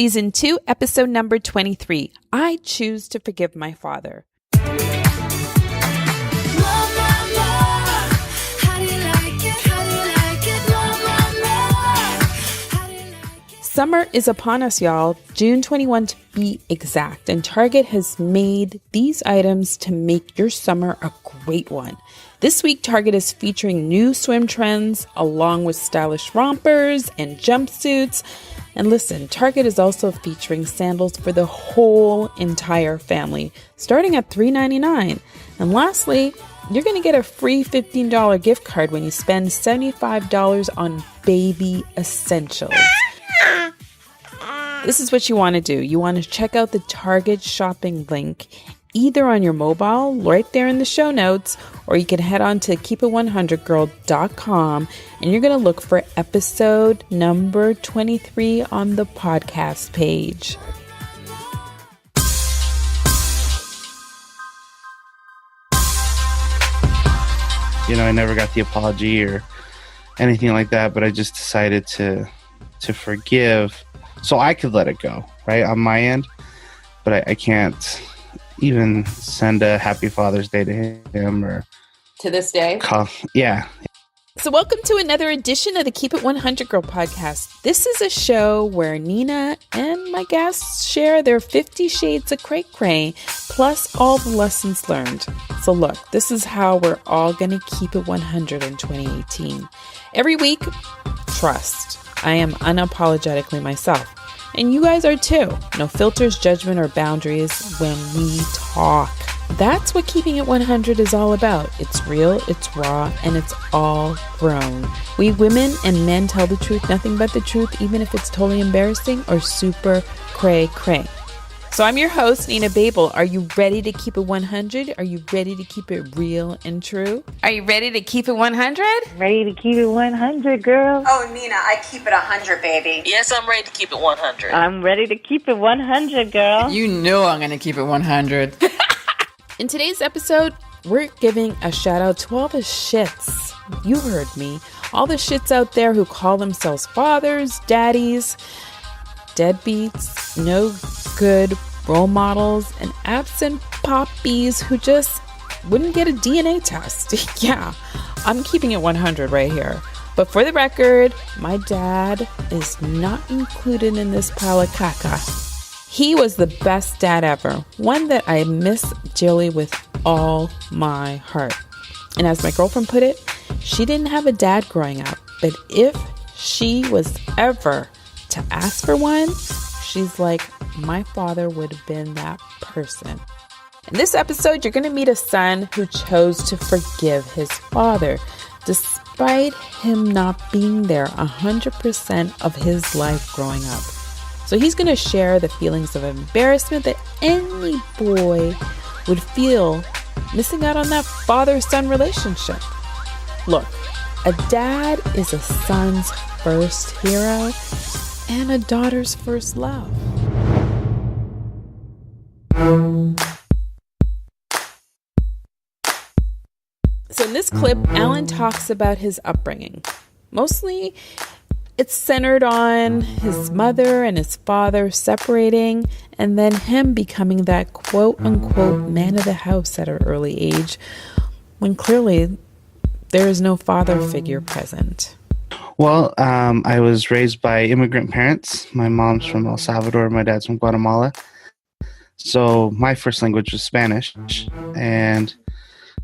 Season 2, Episode number 23. I choose to forgive my father. Summer is upon us, y'all. June 21 to be exact. And Target has made these items to make your summer a great one. This week, Target is featuring new swim trends along with stylish rompers and jumpsuits. And listen, Target is also featuring sandals for the whole entire family, starting at $3.99. And lastly, you're going to get a free $15 gift card when you spend $75 on baby essentials. This is what you want to do. You want to check out the Target shopping link either on your mobile, right there in the show notes, or you can head on to keepit100girl.com and you're going to look for episode number 23 on the podcast page. You know, I never got the apology or anything like that, but I just decided to forgive so I could let it go, right, on my end. But I can't even send a happy Father's Day to him or to this day. Yeah. So welcome to another edition of the Keep It 100 Girl podcast. This is a show where Nina and my guests share their 50 shades of cray cray plus all the lessons learned. So look, this is how we're all going to keep it 100 in 2018. Every week, trust, I am unapologetically myself. And you guys are too. No filters, judgment, or boundaries when we talk. That's what keeping it 100 is all about. It's real, it's raw, and it's all grown. We women and men tell the truth, nothing but the truth, even if it's totally embarrassing or super cray cray. So I'm your host, Nina Babel. Are you ready to keep it 100? Are you ready to keep it real and true? Are you ready to keep it 100? Ready to keep it 100, girl. Oh, Nina, I keep it 100, baby. Yes, I'm ready to keep it 100. I'm ready to keep it 100, girl. You know I'm going to keep it 100. In today's episode, we're giving a shout out to all the shits. You heard me. All the shits out there who call themselves fathers, daddies, deadbeats, no good role models, and absent poppies who just wouldn't get a DNA test. Yeah, I'm keeping it 100 right here. But for the record, my dad is not included in this pile of caca. He was the best dad ever, one that I miss dearly with all my heart. And as my girlfriend put it, she didn't have a dad growing up, but if she was ever to ask for one, she's like, my father would have been that person. In this episode, you're going to meet a son who chose to forgive his father, despite him not being there 100% of his life growing up. So he's going to share the feelings of embarrassment that any boy would feel missing out on that father-son relationship. Look, a dad is a son's first hero and a daughter's first love. So in this clip, Alan talks about his upbringing. Mostly, it's centered on his mother and his father separating, and then him becoming that quote-unquote man of the house at an early age, when clearly there is no father figure present. Well, I was raised by immigrant parents. My mom's from El Salvador. My dad's from Guatemala. So my first language was Spanish. And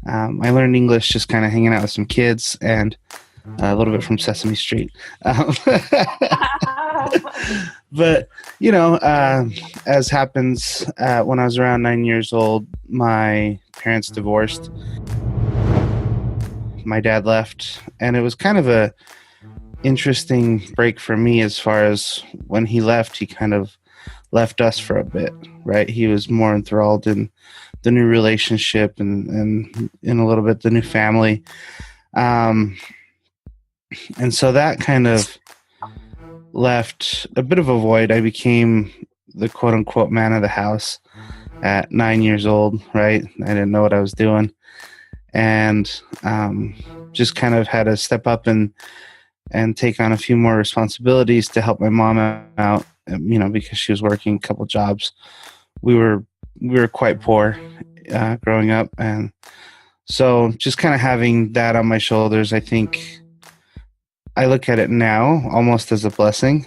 I learned English just kind of hanging out with some kids and a little bit from Sesame Street. But, you know, as happens, when I was around 9 years old, my parents divorced. My dad left. And it was kind of a interesting break for me as far as when he left, he kind of left us for a bit, right? He was more enthralled in the new relationship and in a little bit the new family. And so that kind of left a bit of a void. I became the quote unquote man of the house at 9 years old, right? I didn't know what I was doing. And just kind of had to step up and take on a few more responsibilities to help my mom out because she was working a couple jobs. We were quite poor growing up, and so just kind of having that on my shoulders, I think I look at it now almost as a blessing,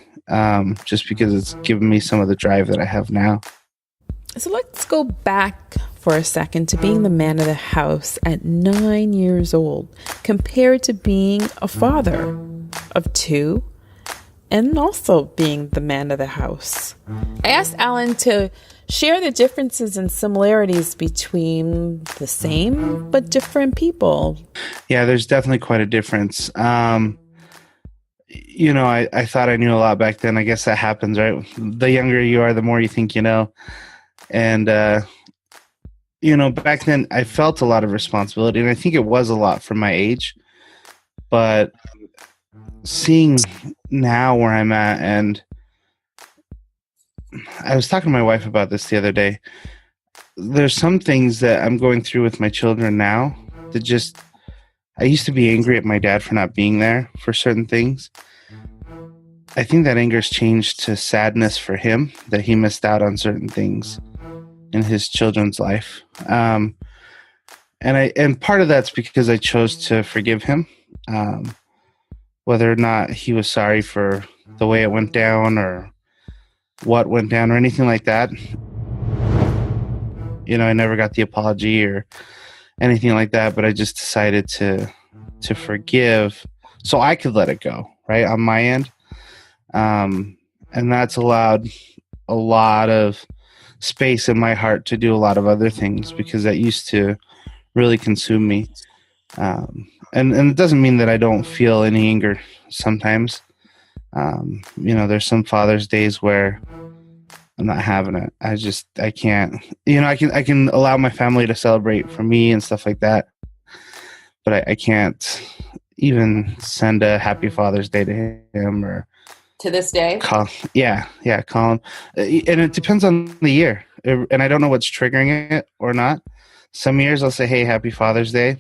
just because it's given me some of the drive that I have now. So let's go back for a second to being the man of the house at 9 years old, compared to being a father of 2 and also being the man of the house. I asked Alan to share the differences and similarities between the same but different people. Yeah, there's definitely quite a difference. I thought I knew a lot back then. I guess that happens, right? The younger you are, the more you think you know. And, back then I felt a lot of responsibility, and I think it was a lot for my age. But seeing now where I'm at, and I was talking to my wife about this the other day, there's some things that I'm going through with my children now that I used to be angry at my dad for not being there for certain things. I think that anger's changed to sadness for him that he missed out on certain things in his children's life. And part of that's because I chose to forgive him, whether or not he was sorry for the way it went down or what went down or anything like that. I never got the apology or anything like that, but I just decided to forgive so I could let it go, right, on my end. And that's allowed a lot of space in my heart to do a lot of other things, because that used to really consume me. And it doesn't mean that I don't feel any anger sometimes. There's some Father's Days where I'm not having it. I can't, I can allow my family to celebrate for me and stuff like that, but I can't even send a happy Father's Day to him or To this day? call him. And it depends on the year. And I don't know what's triggering it or not. Some years I'll say, hey, happy Father's Day.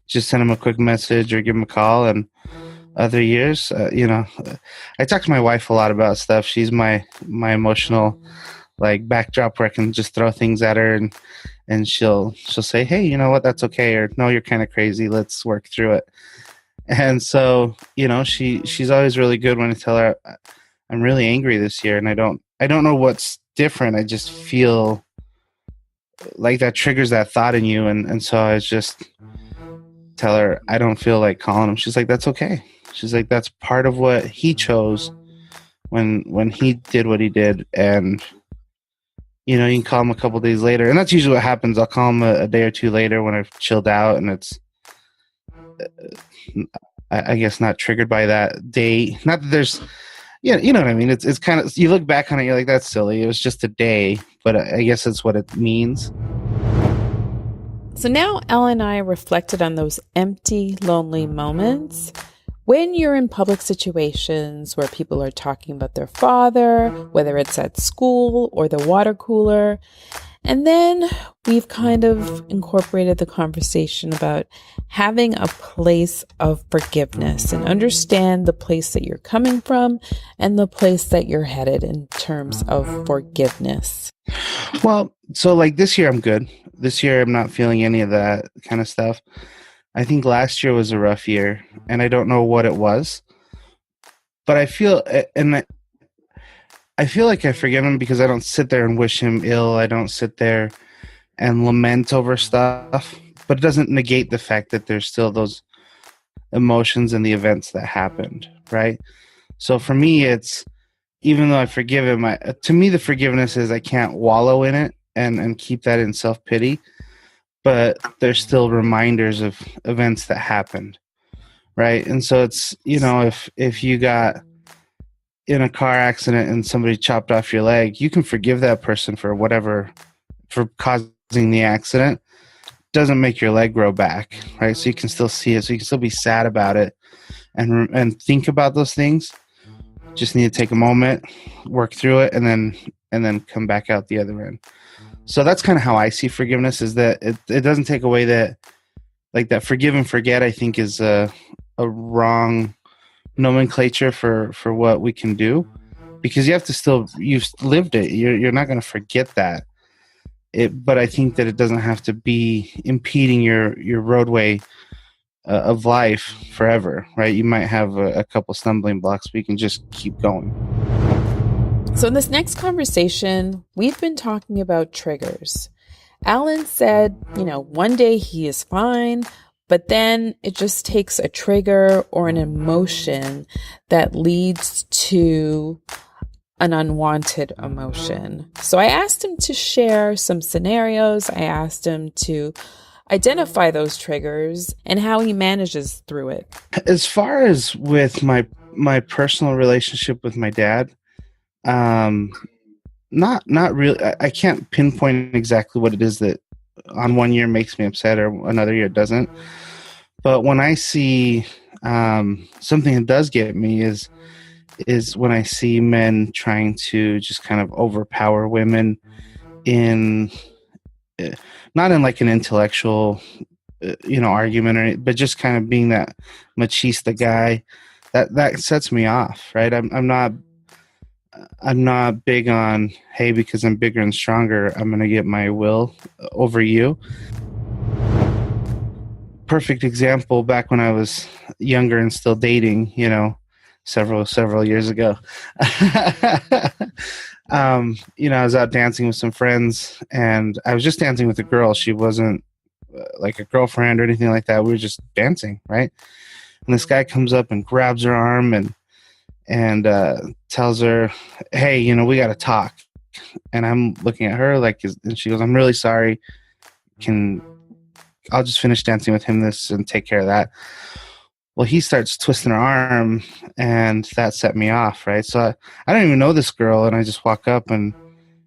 Just send him a quick message or give him a call. And other years, I talk to my wife a lot about stuff. She's my emotional backdrop where I can just throw things at her and she'll say, hey, you know what, that's okay. Or no, you're kind of crazy. Let's work through it. And so, she's always really good when I tell her I'm really angry this year, and I don't know what's different. I just feel like that triggers that thought in you. And so I just tell her I don't feel like calling him. She's like, that's okay. She's like, that's part of what he chose when he did what he did. And, you can call him a couple days later. And that's usually what happens. I'll call him a day or two later when I've chilled out and it's, I guess, not triggered by that day. Not that there's, you know what I mean? It's kind of, you look back on it, you're like, that's silly. It was just a day, but I guess that's what it means. So now Ella and I reflected on those empty, lonely moments when you're in public situations where people are talking about their father, whether it's at school or the water cooler. And then we've kind of incorporated the conversation about having a place of forgiveness and understand the place that you're coming from and the place that you're headed in terms of forgiveness. Well, so this year I'm good. This year I'm not feeling any of that kind of stuff. I think last year was a rough year, and I don't know what it was, but I feel like I forgive him because I don't sit there and wish him ill. I don't sit there and lament over stuff, but it doesn't negate the fact that there's still those emotions and the events that happened, right? So for me, it's, even though I forgive him, to me the forgiveness is I can't wallow in it and keep that in self-pity, but there's still reminders of events that happened, right? And so it's, if you got in a car accident and somebody chopped off your leg, you can forgive that person for causing the accident. Doesn't make your leg grow back, right? So you can still see it. So you can still be sad about it and think about those things. Just need to take a moment, work through it, and then come back out the other end. So that's kind of how I see forgiveness, is that it doesn't take away that, that forgive and forget, I think, is a wrong nomenclature for what we can do, because you have to still, you've lived it. You're not going to forget that. But I think that it doesn't have to be impeding your roadway of life forever, right? You might have a couple stumbling blocks, but you can just keep going. So in this next conversation, we've been talking about triggers. Alan said, one day he is fine, but then it just takes a trigger or an emotion that leads to an unwanted emotion. So I asked him to share some scenarios. I asked him to identify those triggers and how he manages through it. As far as with my personal relationship with my dad, not really. I can't pinpoint exactly what it is that on one year makes me upset or another year doesn't. But when I see something that does get me is when I see men trying to just kind of overpower women in not in like an intellectual argument or anything, but just kind of being that machista guy that sets me off, right? I'm not big on, hey, because I'm bigger and stronger, I'm going to get my will over you. Perfect example, back when I was younger and still dating, several years ago. I was out dancing with some friends, and I was just dancing with a girl. She wasn't like a girlfriend or anything like that. We were just dancing, right? And this guy comes up and grabs her arm and tells her, hey, we got to talk. And I'm looking at her and she goes, I'm really sorry. I'll just finish dancing with him and take care of that. Well, he starts twisting her arm, and that set me off, right? So I don't even know this girl, and I just walk up and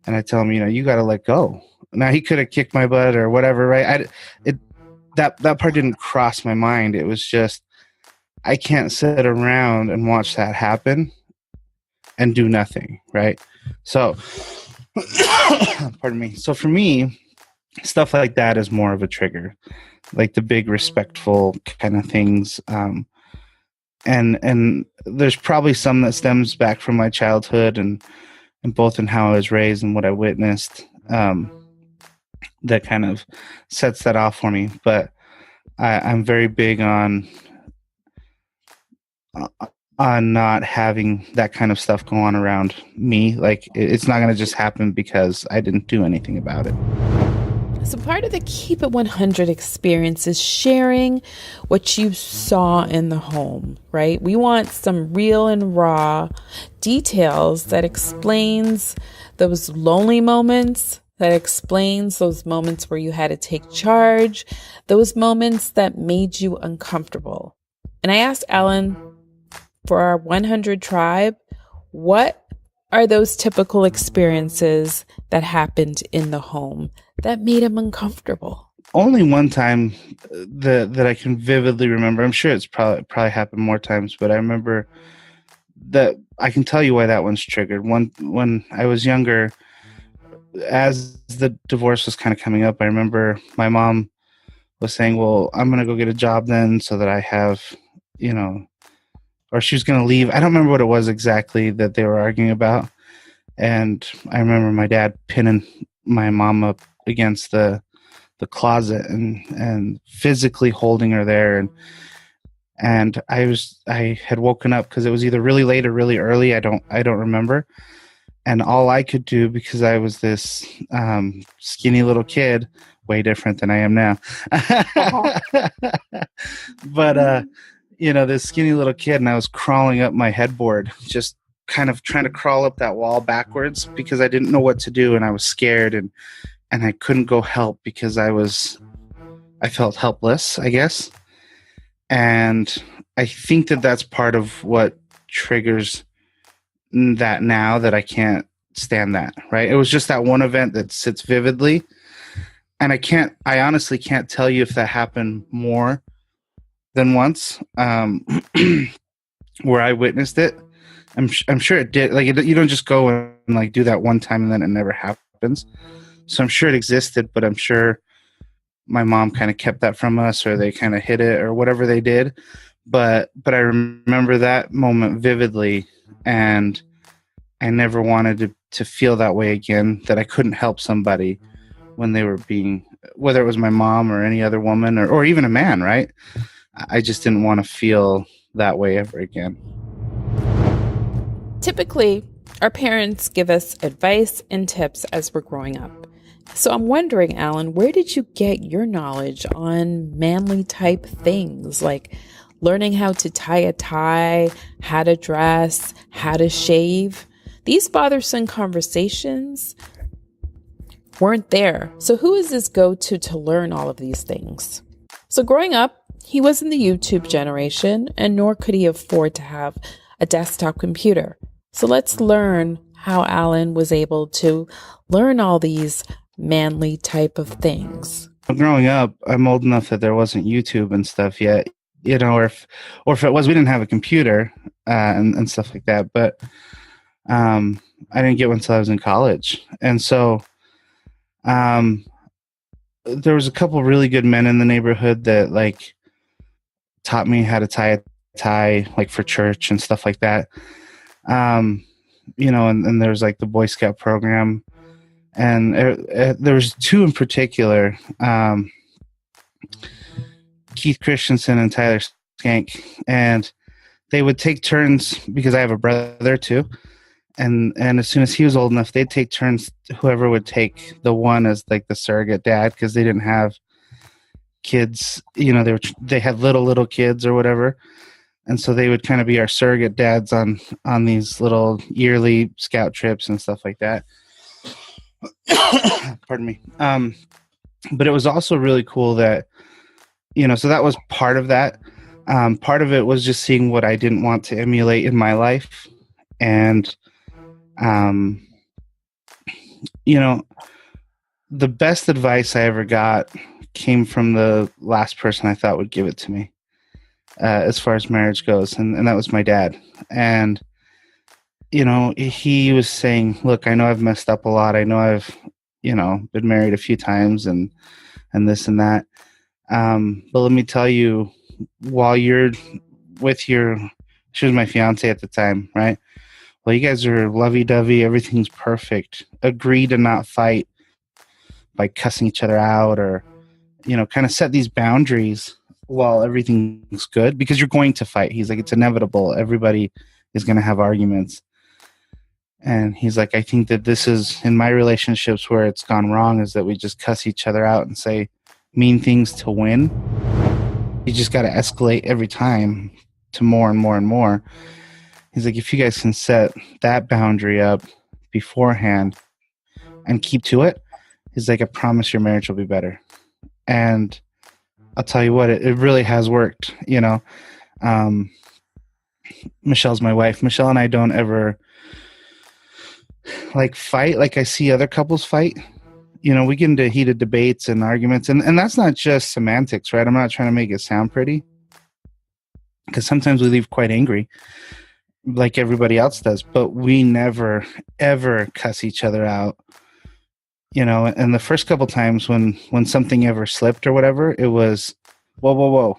I tell him, you got to let go. Now, he could have kicked my butt or whatever, right? That part didn't cross my mind. It was just, I can't sit around and watch that happen and do nothing, right? So, pardon me. So for me, stuff like that is more of a trigger, like the big respectful kind of things. And there's probably some that stems back from my childhood and both in how I was raised and what I witnessed, that kind of sets that off for me. But I'm very big on not having that kind of stuff go on around me. Like, it's not going to just happen because I didn't do anything about it. So part of the Keep It 100 experience is sharing what you saw in the home, right? We want some real and raw details that explains those lonely moments, that explains those moments where you had to take charge, those moments that made you uncomfortable. And I asked Alan, for our 100 tribe, what are those typical experiences that happened in the home that made him uncomfortable? Only one time that I can vividly remember. I'm sure it's probably happened more times, but I remember that I can tell you why that one's triggered. When I was younger, as the divorce was kind of coming up, I remember my mom was saying, well, I'm going to go get a job then so that I have, or she was going to leave. I don't remember what it was exactly that they were arguing about. And I remember my dad pinning my mom up against the closet and physically holding her there. And I had woken up because it was either really late or really early. I don't remember. And all I could do, because I was this skinny little kid, way different than I am now. But, this skinny little kid, and I was crawling up my headboard, just kind of trying to crawl up that wall backwards because I didn't know what to do, and I was scared, and I couldn't go help because I felt helpless, I guess. And I think that that's part of what triggers that now, that I can't stand that, right? It was just that one event that sits vividly, and I honestly can't tell you if that happened more than once, where I witnessed it. I'm sure it did. Like, you don't just go and like do that one time and then it never happens. So I'm sure it existed, but I'm sure my mom kind of kept that from us, or they kind of hid it, or whatever they did. but I remember that moment vividly, and I never wanted to feel that way again, that I couldn't help somebody when they were being, whether it was my mom or any other woman or even a man, right? I just didn't want to feel that way ever again. Typically, our parents give us advice and tips as we're growing up. So I'm wondering, Alan, where did you get your knowledge on manly type things like learning how to tie a tie, how to dress, how to shave? These bothersome conversations weren't there. So who is this go-to to learn all of these things? So growing up, he wasn't the YouTube generation, and nor could he afford to have a desktop computer. So let's learn how Alan was able to learn all these manly type of things. Growing up, I'm old enough that there wasn't YouTube and stuff yet, or if it was, we didn't have a computer and stuff like that. But I didn't get one until I was in college, and so there was a couple really good men in the neighborhood that like taught me how to tie a tie, like for church and stuff like that. And there was like the Boy Scout program. And there was two in particular, Keith Christensen and Tyler Skank, and they would take turns because I have a brother too. And as soon as he was old enough, they'd take turns. Whoever would take the one as like the surrogate dad, because they didn't have kids. They had little kids or whatever, and so they would kind of be our surrogate dads on these little yearly scout trips and stuff like that. Pardon me. But it was also really cool that, so that was part of that. Part of it was just seeing what I didn't want to emulate in my life. And, the best advice I ever got came from the last person I thought would give it to me, as far as marriage goes. And that was my dad. And, he was saying, look, I know I've messed up a lot. I know I've, been married a few times and this and that. But let me tell you, while you're with she was my fiance at the time, right? Well, you guys are lovey-dovey. Everything's perfect. Agree to not fight by cussing each other out, or, kind of set these boundaries while everything's good, because you're going to fight. He's like, it's inevitable. Everybody is going to have arguments. And he's like, I think that this is in my relationships where it's gone wrong, is that we just cuss each other out and say mean things to win. You just got to escalate every time to more and more and more. He's like, if you guys can set that boundary up beforehand and keep to it, he's like, I promise your marriage will be better. And I'll tell you what, it really has worked. Michelle's my wife. Michelle and I don't ever like fight like I see other couples fight. We get into heated debates and arguments, and that's not just semantics, right? I'm not trying to make it sound pretty, because sometimes we leave quite angry like everybody else does, but we never ever cuss each other out. And the first couple times when something ever slipped or whatever, it was whoa.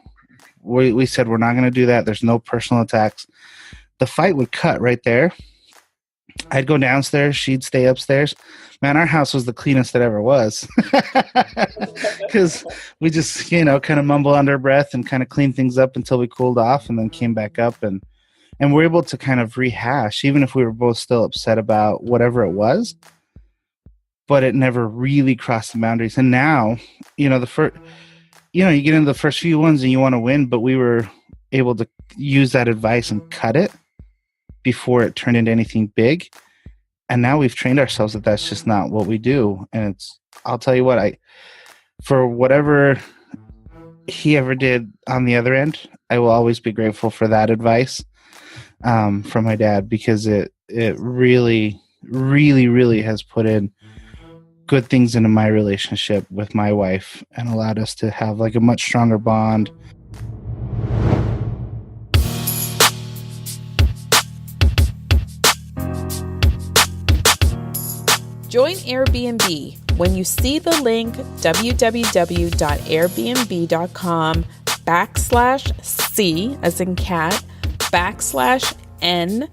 We said we're not going to do that. There's no personal attacks. The fight would cut right there. I'd go downstairs, she'd stay upstairs. Man, our house was the cleanest it ever was. Because we just, kind of mumble under our breath and kind of clean things up until we cooled off, and then came back up. And we're able to kind of rehash, even if we were both still upset about whatever it was. But it never really crossed the boundaries. And now, you get into the first few ones and you want to win, but we were able to use that advice and cut it before it turned into anything big. And now we've trained ourselves that that's just not what we do. And I'll tell you what, for whatever he ever did on the other end, I will always be grateful for that advice from my dad, because it really, really, really has put in good things into my relationship with my wife and allowed us to have like a much stronger bond. Join Airbnb. When you see the link www.airbnb.com /C as in cat /NBABEL.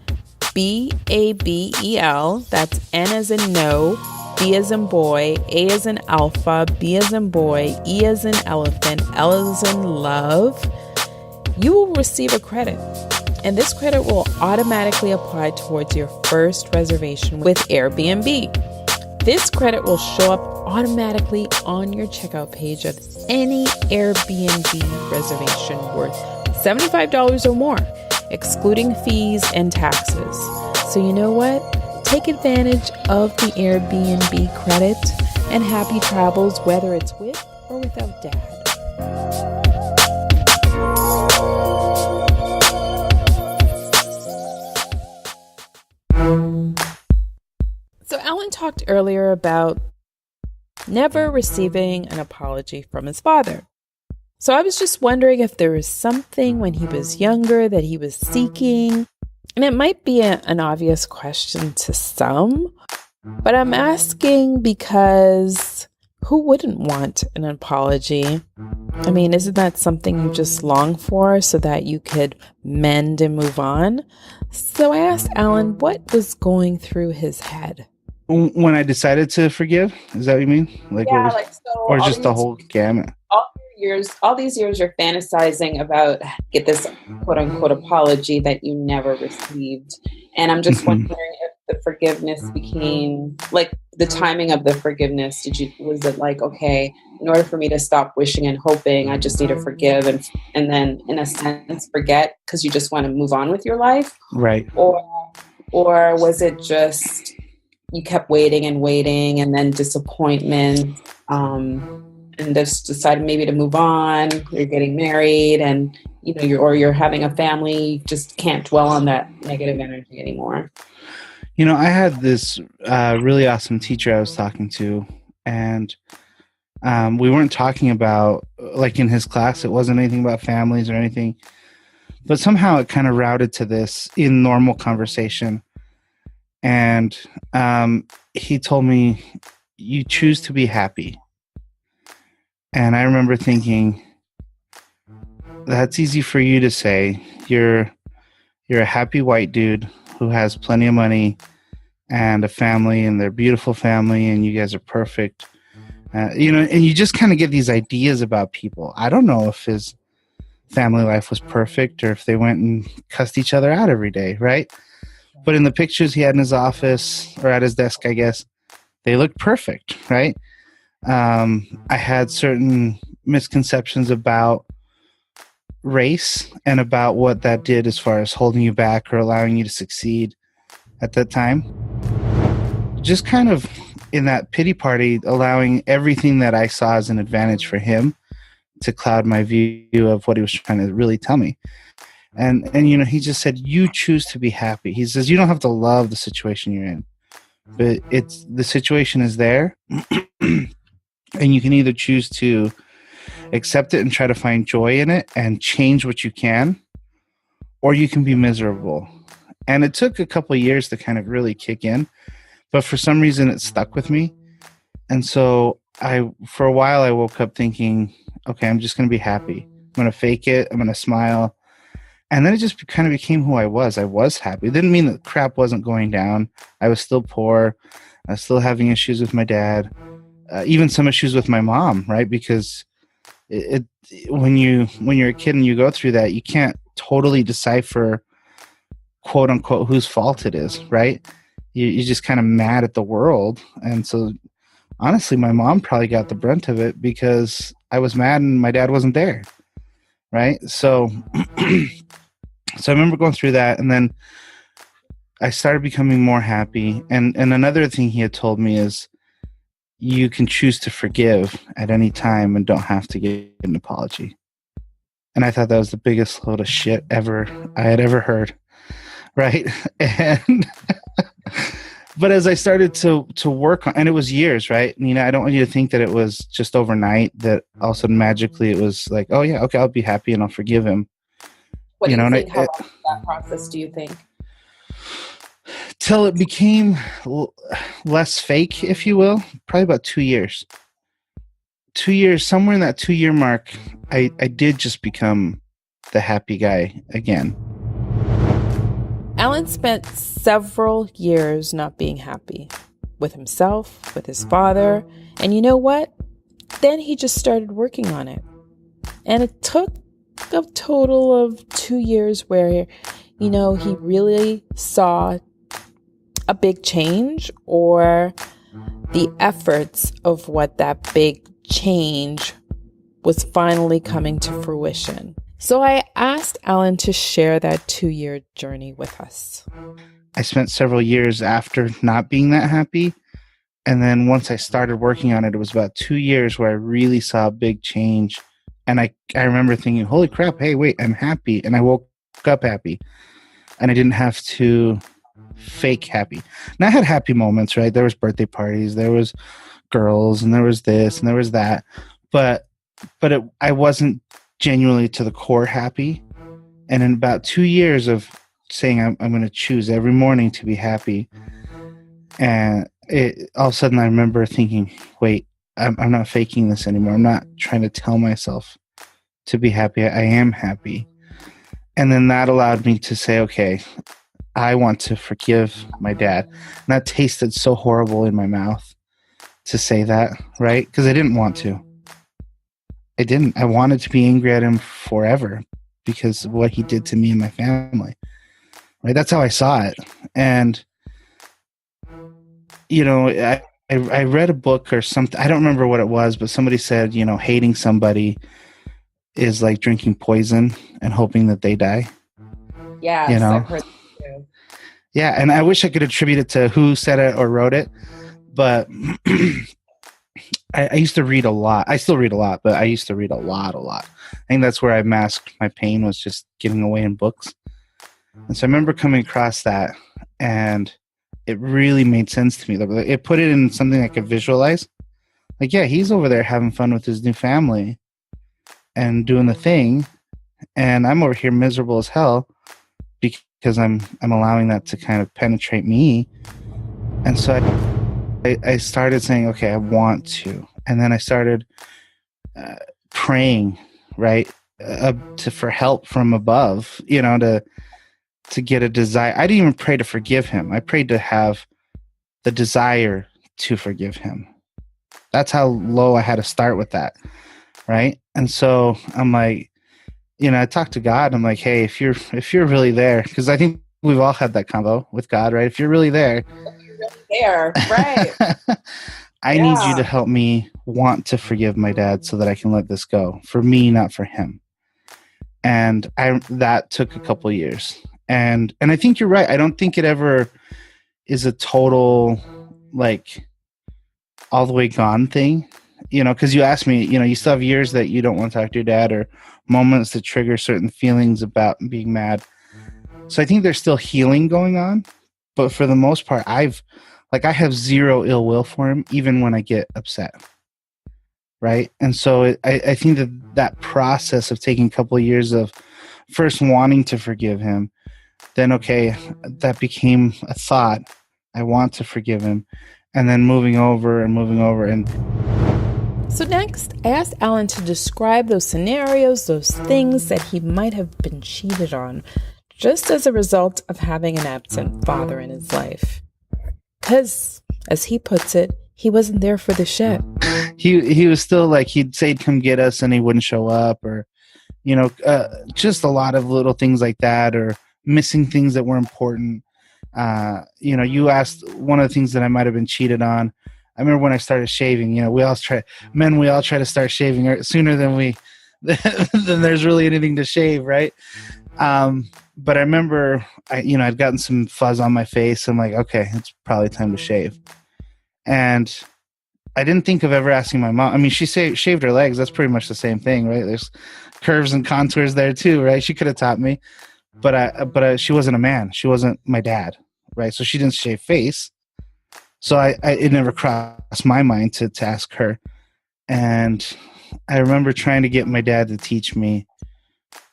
That's N as in no, B as in boy, A as in alpha, B as in boy, E as in elephant, L as in love. You will receive a credit, and this credit will automatically apply towards your first reservation with Airbnb. This credit will show up automatically on your checkout page of any Airbnb reservation worth $75 or more, excluding fees and taxes. So you know what? Take advantage of the Airbnb credit and happy travels, whether it's with or without dad. So Alan talked earlier about never receiving an apology from his father. So I was just wondering if there was something when he was younger that he was seeking. And it might be an obvious question to some, but I'm asking because who wouldn't want an apology? I mean, isn't that something you just long for so that you could mend and move on? So I asked Alan what was going through his head. When I decided to forgive, is that what you mean? Or just the whole gamut? All these years you're fantasizing about get this quote unquote apology that you never received. And I'm just wondering if the forgiveness became like the timing of the forgiveness. Was it like, okay, in order for me to stop wishing and hoping, I just need to forgive and then in a sense forget because you just want to move on with your life? Right. Or was it just you kept waiting and then disappointment, and just decided maybe to move on. You're getting married, and you're having a family. You just can't dwell on that negative energy anymore. I had this really awesome teacher I was talking to, and we weren't talking about, like in his class, it wasn't anything about families or anything, but somehow it kind of routed to this in normal conversation. And he told me, you choose to be happy. And I remember thinking, that's easy for you to say. You're a happy white dude who has plenty of money and a family, and they're a beautiful family, and you guys are perfect. And you just kind of get these ideas about people. I don't know if his family life was perfect or if they went and cussed each other out every day, right? But in the pictures he had in his office or at his desk, I guess, they looked perfect, right? I had certain misconceptions about race and about what that did as far as holding you back or allowing you to succeed at that time. Just kind of in that pity party, allowing everything that I saw as an advantage for him to cloud my view of what he was trying to really tell me. And he just said, you choose to be happy. He says, you don't have to love the situation you're in, but the situation is there. And you can either choose to accept it and try to find joy in it and change what you can, or you can be miserable. And it took a couple of years to kind of really kick in, but for some reason it stuck with me. And so for a while I woke up thinking, okay, I'm just going to be happy. I'm going to fake it. I'm going to smile. And then it just kind of became who I was. I was happy. It didn't mean that crap wasn't going down. I was still poor. I was still having issues with my dad, even some issues with my mom, right? Because when you're a kid and you go through that, you can't totally decipher, quote unquote, whose fault it is, right? You're just kind of mad at the world. And so honestly, my mom probably got the brunt of it because I was mad and my dad wasn't there, right? So I remember going through that, and then I started becoming more happy. And another thing he had told me is you can choose to forgive at any time and don't have to get an apology. And I thought that was the biggest load of shit I had ever heard, right? And but as I started to work on, and it was years, right? I don't want you to think that it was just overnight, that all of a sudden magically it was like, oh yeah, okay, I'll be happy and I'll forgive him. What do you think? How long was that process, do you think? Till it became less fake, if you will. Probably about 2 years. 2 years, somewhere in that 2 year mark, I did just become the happy guy again. Alan spent several years not being happy with himself, with his father, and you know what? Then he just started working on it. And it took a total of 2 years where, he really saw a big change, or the efforts of what that big change was finally coming to fruition. So I asked Alan to share that 2-year journey with us. I spent several years after not being that happy. And then once I started working on it, it was about 2 years where I really saw a big change. And I remember thinking, holy crap, hey, wait, I'm happy. And I woke up happy. And I didn't have to fake happy. And I had happy moments, right? There was birthday parties, there was girls, and there was this, and there was that. But I wasn't genuinely to the core happy. And in about 2 years of saying I'm going to choose every morning to be happy, and all of a sudden I remember thinking, wait, I'm not faking this anymore. I'm not trying to tell myself to be happy. I am happy. And then that allowed me to say, okay, I want to forgive my dad. And that tasted so horrible in my mouth to say that, right? Because I didn't want to. I didn't. I wanted to be angry at him forever because of what he did to me and my family. Right? That's how I saw it. And, I read a book or something. I don't remember what it was, but somebody said, hating somebody is like drinking poison and hoping that they die. Yeah, I've heard that too. Yeah, and I wish I could attribute it to who said it or wrote it, but I used to read a lot. I still read a lot, but I used to read a lot. I think that's where I masked my pain, was just getting away in books. And so I remember coming across that, and it really made sense to me. It put it in something I could visualize. Like, yeah, he's over there having fun with his new family and doing the thing, and I'm over here miserable as hell because I'm allowing that to kind of penetrate me. And so I started saying, okay, I want to. And then I started praying, right, for help from above, to get a desire. I didn't even pray to forgive him. I prayed to have the desire to forgive him. That's how low I had to start with that, right? And so I'm like, I talked to God. I'm like, hey, if you're really there, because I think we've all had that combo with God, right? If you're really there, right? I need you to help me want to forgive my dad so that I can let this go, for me, not for him. And that took a couple of years. And I think you're right. I don't think it ever is a total, like, all the way gone thing, because you asked me, you still have years that you don't want to talk to your dad, or moments that trigger certain feelings about being mad. So I think there's still healing going on. But for the most part, I have zero ill will for him, even when I get upset. Right. And so I think that process of taking a couple of years of first wanting to forgive him, then, okay, that became a thought. I want to forgive him. And then moving over. And so next, I asked Alan to describe those scenarios, those things that he might have been cheated on, just as a result of having an absent father in his life. Because, as he puts it, he wasn't there for the shit. He was still like, he'd say, come get us, and he wouldn't show up, or, just a lot of little things like that, or missing things that were important. You asked one of the things that I might have been cheated on. I remember when I started shaving, we all try to start shaving sooner than than there's really anything to shave, right? But I remember, I'd gotten some fuzz on my face. I'm like, okay, it's probably time to shave. And I didn't think of ever asking my mom. I mean, she shaved her legs. That's pretty much the same thing, right? There's curves and contours there too, right? She could have taught me, but she wasn't a man. She wasn't my dad, right? So she didn't shave face. So it never crossed my mind to ask her. And I remember trying to get my dad to teach me,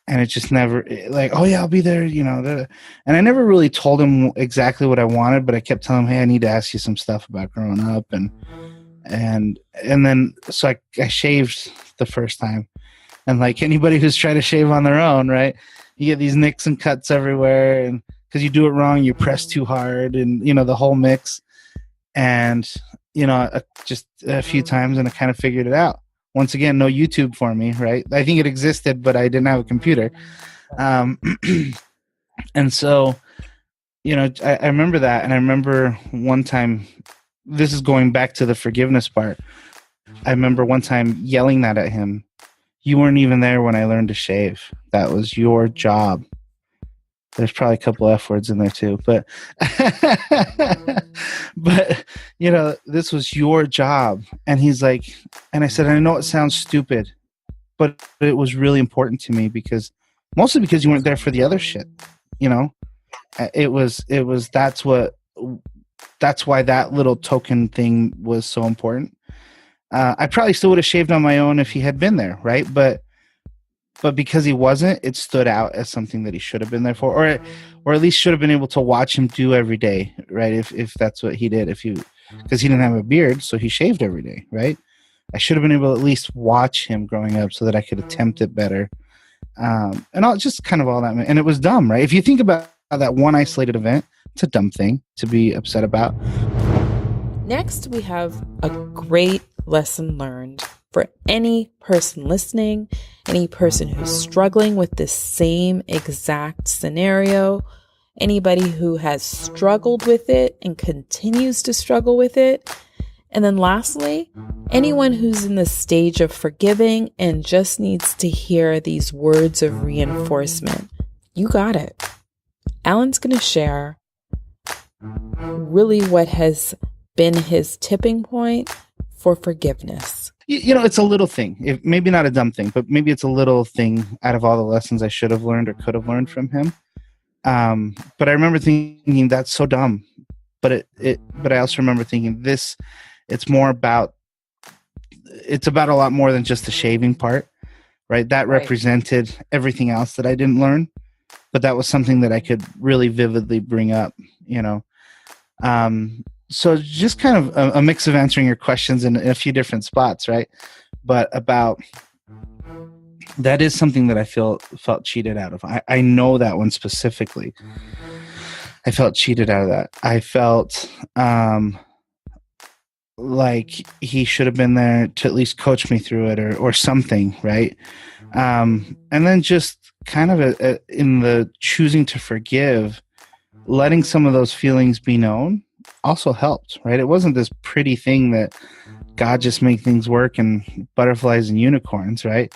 and it just never, like, oh yeah, I'll be there, And I never really told him exactly what I wanted, but I kept telling him, hey, I need to ask you some stuff about growing up. And then, so I shaved the first time, And like anybody who's trying to shave on their own, right? You get these nicks and cuts everywhere, and because you do it wrong, you press too hard, and the whole mix. And just a few times, and I kind of figured it out. Once again, no YouTube for me, right? I think it existed, but I didn't have a computer. And so, I remember that, and I remember one time. This is going back to the forgiveness part. I remember one time yelling that at him. You weren't even there when I learned to shave. That was your job. There's probably a couple F words in there too, but this was your job. And he's like, and I said, I know it sounds stupid, but it was really important to me mostly because you weren't there for the other shit. That's why that little token thing was so important. I probably still would have shaved on my own if he had been there, right? But because he wasn't, it stood out as something that he should have been there for, or at least should have been able to watch him do every day, right? If that's what he did, because he didn't have a beard, so he shaved every day, right? I should have been able to at least watch him growing up so that I could attempt it better. And just kind of all that, and it was dumb, right? If you think about that one isolated event, it's a dumb thing to be upset about. Next, we have a great lesson learned for any person listening, any person who's struggling with this same exact scenario, anybody who has struggled with it and continues to struggle with it. And then lastly, anyone who's in the stage of forgiving and just needs to hear these words of reinforcement. You got it. Alan's going to share really what has been his tipping point for forgiveness. It's a little thing. Maybe not a dumb thing, but maybe it's a little thing out of all the lessons I should have learned or could have learned from him. But I remember thinking that's so dumb. But I also remember thinking it's about a lot more than just the shaving part, right? That represented everything else that I didn't learn, but that was something that I could really vividly bring up, So just kind of a mix of answering your questions in a few different spots, right? But that is something that I felt cheated out of. I know that one specifically. I felt cheated out of that. I felt like he should have been there to at least coach me through it or something, right? And then just kind of in the choosing to forgive, letting some of those feelings be known also helped, right? It wasn't this pretty thing that God just made things work and butterflies and unicorns, right?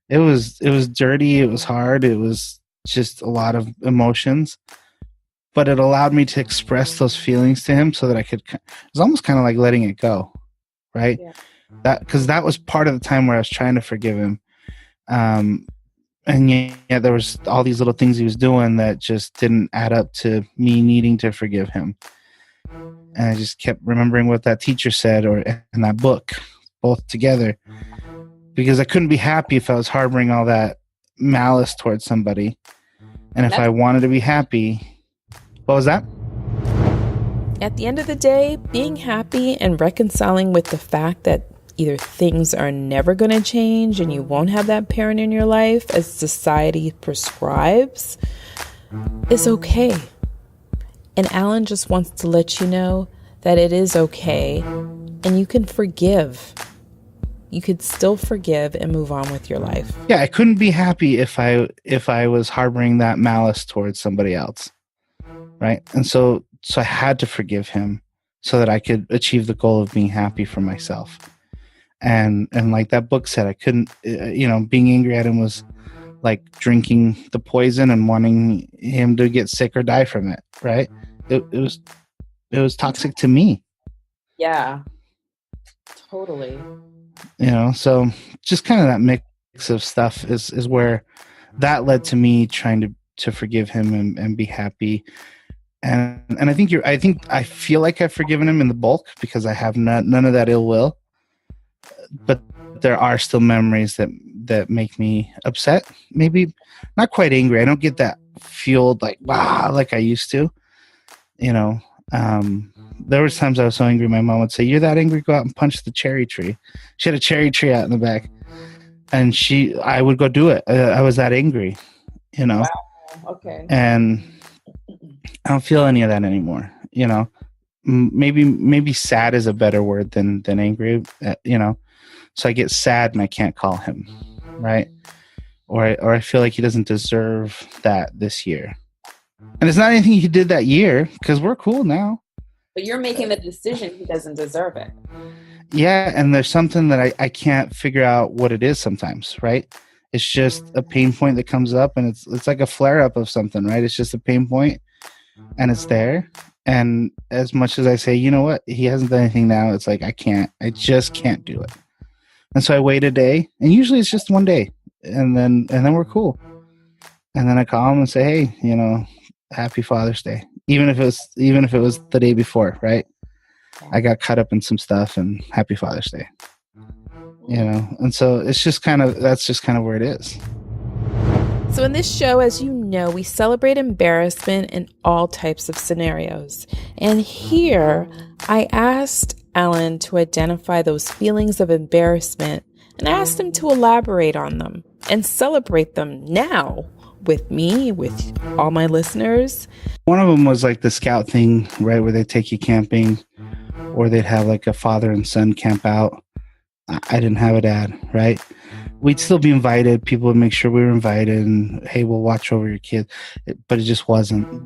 It was dirty. It was hard. It was just a lot of emotions, but it allowed me to express those feelings to him so that it was almost kind of like letting it go, right? Yeah. Because that was part of the time where I was trying to forgive him. And yet there was all these little things he was doing that just didn't add up to me needing to forgive him. And I just kept remembering what that teacher said or in that book, both together, because I couldn't be happy if I was harboring all that malice towards somebody. And if I wanted to be happy, what was that? At the end of the day, being happy and reconciling with the fact that either things are never going to change and you won't have that parent in your life as society prescribes is okay. And Alan just wants to let you know that it is okay and you can forgive. You could still forgive and move on with your life. Yeah, I couldn't be happy if I was harboring that malice towards somebody else, right? And so I had to forgive him so that I could achieve the goal of being happy for myself. And like that book said, I couldn't, being angry at him was like drinking the poison and wanting him to get sick or die from it, right? It was toxic to me. Yeah, totally. So just kind of that mix of stuff is where that led to me trying to forgive him and be happy. And I feel like I've forgiven him in the bulk because I have none of that ill will. But there are still memories that make me upset. Maybe not quite angry. I don't get that fueled like I used to. There was times I was so angry, my mom would say, "You're that angry? Go out and punch the cherry tree." She had a cherry tree out in the back, And I would go do it. I was that angry, Wow. Okay. and I don't feel any of that anymore. Maybe sad is a better word than angry. So I get sad and I can't call him, right? Or I feel like he doesn't deserve that this year. And it's not anything he did that year, because we're cool now. But you're making the decision he doesn't deserve it. Yeah, and there's something that I can't figure out what it is sometimes, right? It's just a pain point that comes up, and it's like a flare up of something, right? It's just a pain point, and it's there. And as much as I say, you know what, he hasn't done anything now, it's like I just can't do it. And so I wait a day, and usually it's just one day, and then we're cool. And then I call him and say, hey, happy Father's Day, even if it was the day before, right? I got caught up in some stuff, and happy Father's Day. And so that's just kind of where it is. So in this show, as you know, we celebrate embarrassment in all types of scenarios. And here, I asked Alan to identify those feelings of embarrassment and asked him to elaborate on them and celebrate them now with me, with all my listeners. One of them was like the scout thing, right, where they take you camping, or they'd have like a father and son camp out. I didn't have a dad, right? We'd still be invited. People would make sure we were invited, and hey, we'll watch over your kid. But it just wasn't,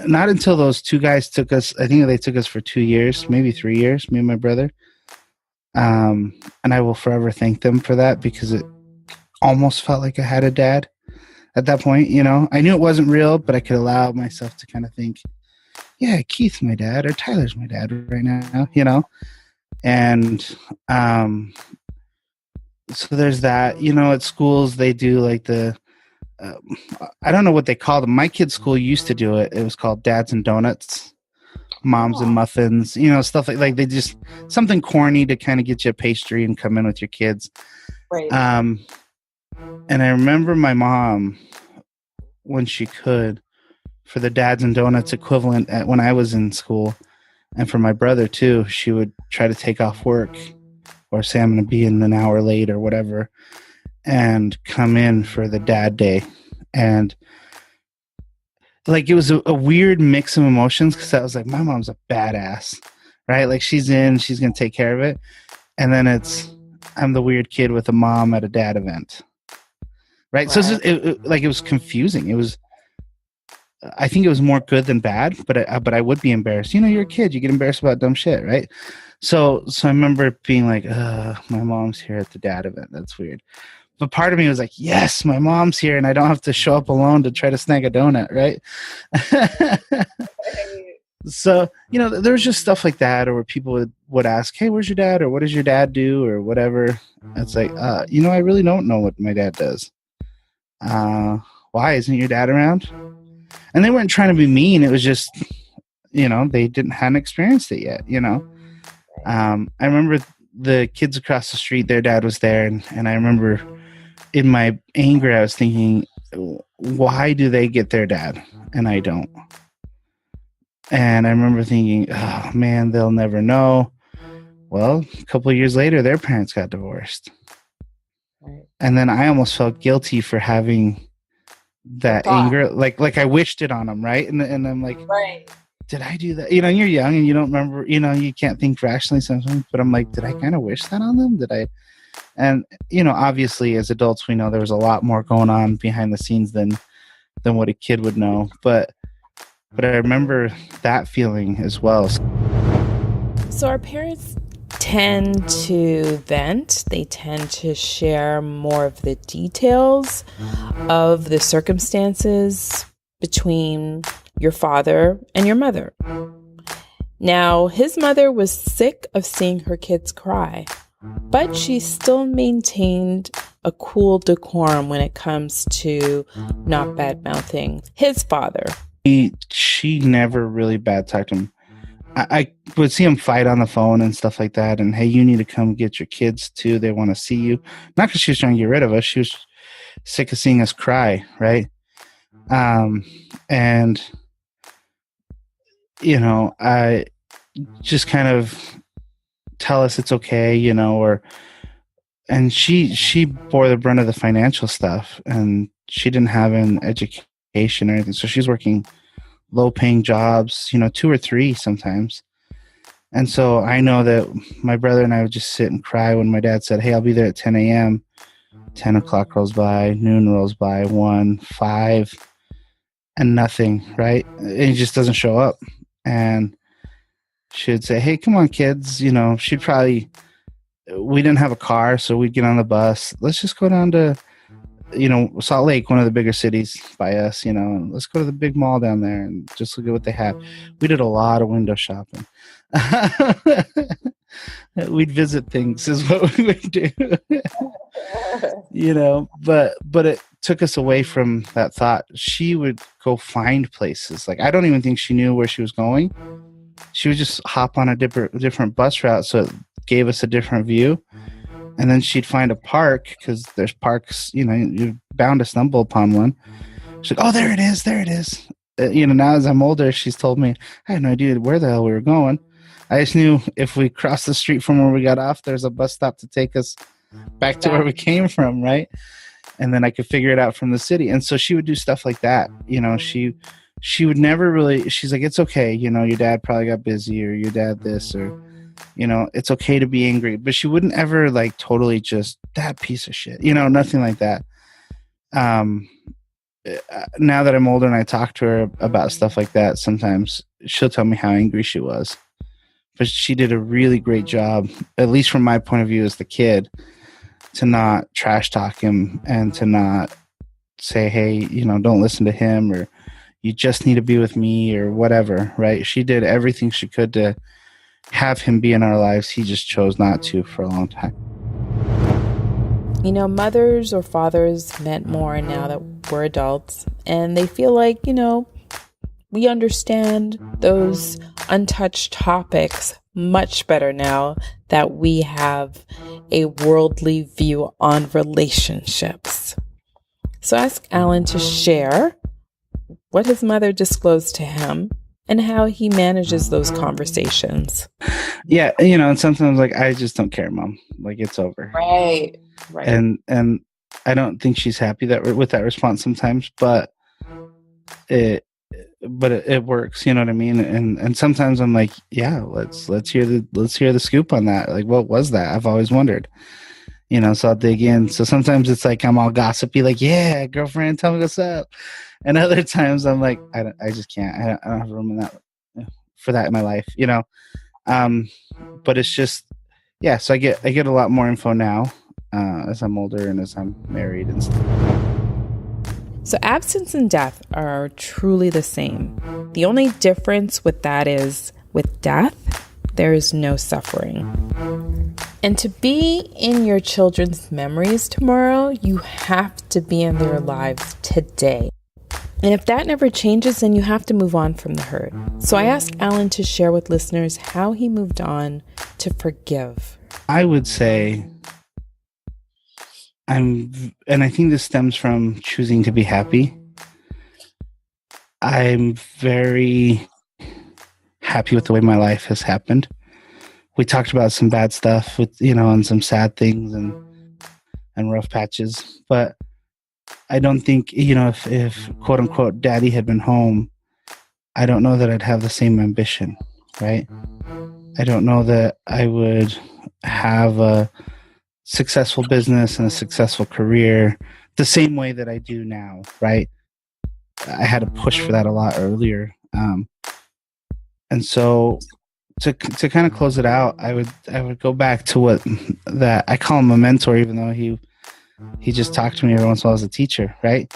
not until those two guys took us. I think they took us for 2 years, maybe 3 years, me and my brother. And I will forever thank them for that, because it almost felt like I had a dad at that point. I knew it wasn't real, but I could allow myself to kind of think, yeah, Keith's my dad, or Tyler's my dad right now, And so there's that. At schools they do like the I don't know what they call them. My kids' school used to do it. It was called Dads and Donuts, Moms and Muffins, stuff like they just something corny to kind of get you a pastry and come in with your kids. Right. And I remember my mom, when she could, for the Dads and Donuts equivalent when I was in school, and for my brother too, she would try to take off work or say I'm going to be in an hour late or whatever, and come in for the dad day. And like, it was a weird mix of emotions, because I was like, my mom's a badass, right? Like, she's going to take care of it. And then I'm the weird kid with a mom at a dad event. Right. So it was confusing. I think it was more good than bad, but I would be embarrassed. You're a kid, you get embarrassed about dumb shit, right? So I remember being like, my mom's here at the dad event. That's weird. But part of me was like, yes, my mom's here, and I don't have to show up alone to try to snag a donut, right? So, there was just stuff like that, or where people would ask, hey, where's your dad? Or what does your dad do? Or whatever. It's like, I really don't know what my dad does. Why isn't your dad around? And they weren't trying to be mean. It was just, they hadn't experienced it yet, I remember the kids across the street, their dad was there. And I remember in my anger, I was thinking, why do they get their dad and I don't? And I remember thinking, oh man, they'll never know. Well, a couple of years later, their parents got divorced. Right. And then I almost felt guilty for having that anger, like I wished it on them, right? And I'm like, right, did I do that? You're young and you don't remember, you can't think rationally sometimes, but I'm like, did I kind of wish that on them? Did I? And obviously as adults, we know there was a lot more going on behind the scenes than what a kid would know. But I remember that feeling as well. So our parents tend to vent. They tend to share more of the details of the circumstances between your father and your mother. Now, his mother was sick of seeing her kids cry, but she still maintained a cool decorum when it comes to not bad-mouthing his father. She never really bad-talked him. I would see him fight on the phone and stuff like that. And, hey, you need to come get your kids too. They want to see you. Not because she was trying to get rid of us. She was sick of seeing us cry, right? And, I just kind of tell us it's okay, or and she bore the brunt of the financial stuff, and she didn't have an education or anything, so she's working low paying jobs, 2 or 3 sometimes. And so I know that my brother and I would just sit and cry when my dad said, hey, I'll be there at 10 a.m. 10 o'clock rolls by, noon rolls by, 1, 5, and nothing, right? It just doesn't show up. And she'd say, hey, come on, kids. She'd probably, we didn't have a car, so we'd get on the bus. Let's just go down to, Salt Lake, one of the bigger cities by us, and let's go to the big mall down there and just look at what they have. We did a lot of window shopping. We'd visit things is what we would do. But it took us away from that thought. She would go find places. Like, I don't even think she knew where she was going. She would just hop on a different bus route, so it gave us a different view. And then she'd find a park, because there's parks, you're bound to stumble upon one. She's like, oh, there it is. Now as I'm older, she's told me, I had no idea where the hell we were going. I just knew if we crossed the street from where we got off, there's a bus stop to take us back to where we came from, right? And then I could figure it out from the city. And so she would do stuff like that. She would never really, she's like, it's okay. Your dad probably got busy, or your dad this, or, it's okay to be angry. But she wouldn't ever like totally just, that piece of shit, nothing like that. Now that I'm older and I talk to her about stuff like that, sometimes she'll tell me how angry she was. But she did a really great job, at least from my point of view as the kid, to not trash talk him and to not say, hey, don't listen to him, or you just need to be with me, or whatever, right? She did everything she could to have him be in our lives. He just chose not to for a long time. Mothers or fathers meant more now that we're adults, and they feel like, we understand those untouched topics much better now that we have a worldly view on relationships. So ask Alan to share what his mother disclosed to him and how he manages those conversations. Yeah, and sometimes like, I just don't care, Mom. Like, it's over. Right. And I don't think she's happy with that response sometimes, but it works, you know what I mean? And sometimes I'm like, yeah, let's hear the scoop on that. Like, what was that? I've always wondered. So I'll dig in. So sometimes it's like I'm all gossipy, like, yeah, girlfriend, tell me what's up. And other times I'm like, I just can't. I don't have room for that in my life, But it's just, yeah. So I get a lot more info now as I'm older and as I'm married and stuff. So absence and death are truly the same. The only difference with that is, with death, there is no suffering. And to be in your children's memories tomorrow, you have to be in their lives today. And if that never changes, then you have to move on from the hurt. So I asked Alan to share with listeners how he moved on to forgive. I would say and I think this stems from choosing to be happy. I'm very happy with the way my life has happened. We talked about some bad stuff with, and some sad things and rough patches, but I don't think, if quote unquote daddy had been home, I don't know that I'd have the same ambition, right? I don't know that I would have a successful business and a successful career the same way that I do now, right? I had to push for that a lot earlier. And so to kind of close it out, I would go back to what that I call him a mentor, even though he just talked to me every once in a while as a teacher, right?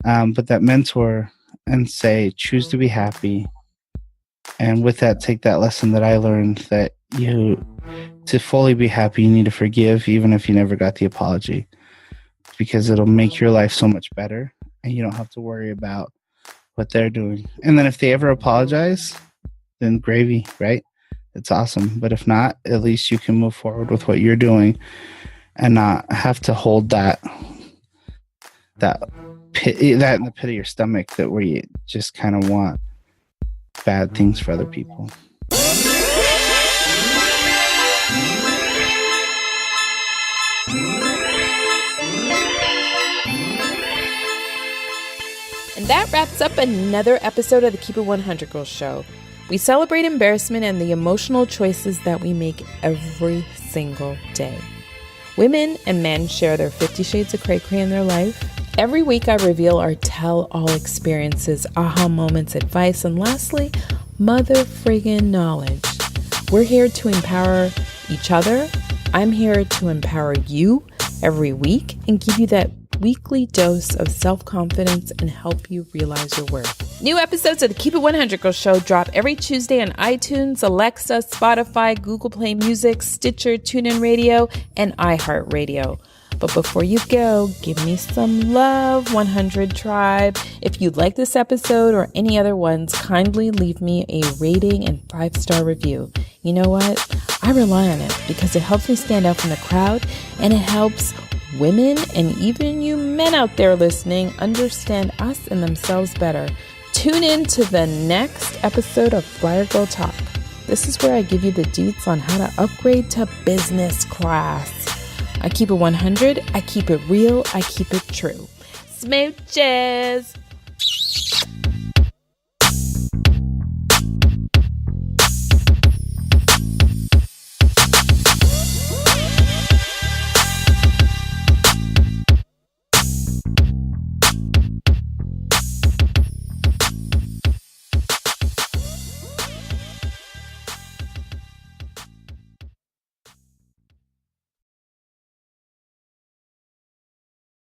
But that mentor and say, choose to be happy. And with that, take that lesson that I learned that to fully be happy, you need to forgive, even if you never got the apology, because it'll make your life so much better and you don't have to worry about what they're doing. And then if they ever apologize, then gravy, right? It's awesome. But if not, at least you can move forward with what you're doing and not have to hold that in the pit of your stomach, that where you just kind of want bad things for other people. That wraps up another episode of the Keep It 100 Girls Show. We celebrate embarrassment and the emotional choices that we make every single day. Women and men share their 50 Shades of Cray Cray in their life. Every week I reveal our tell-all experiences, aha moments, advice, and lastly, mother friggin' knowledge. We're here to empower each other. I'm here to empower you every week and give you that weekly dose of self-confidence and help you realize your worth. New episodes of the Keep It 100 Girls Show drop every Tuesday on iTunes, Alexa, Spotify, Google Play Music, Stitcher, TuneIn Radio, and iHeartRadio. But before you go, give me some love, 100 Tribe. If you like this episode or any other ones, kindly leave me a rating and 5-star review. You know what? I rely on it because it helps me stand out from the crowd, and it helps women and even you men out there listening understand us and themselves better. Tune in to the next episode of Flyer Girl Talk. This is where I give you the deets on how to upgrade to business class. I keep it 100, I keep it real, I keep it true. Smooches!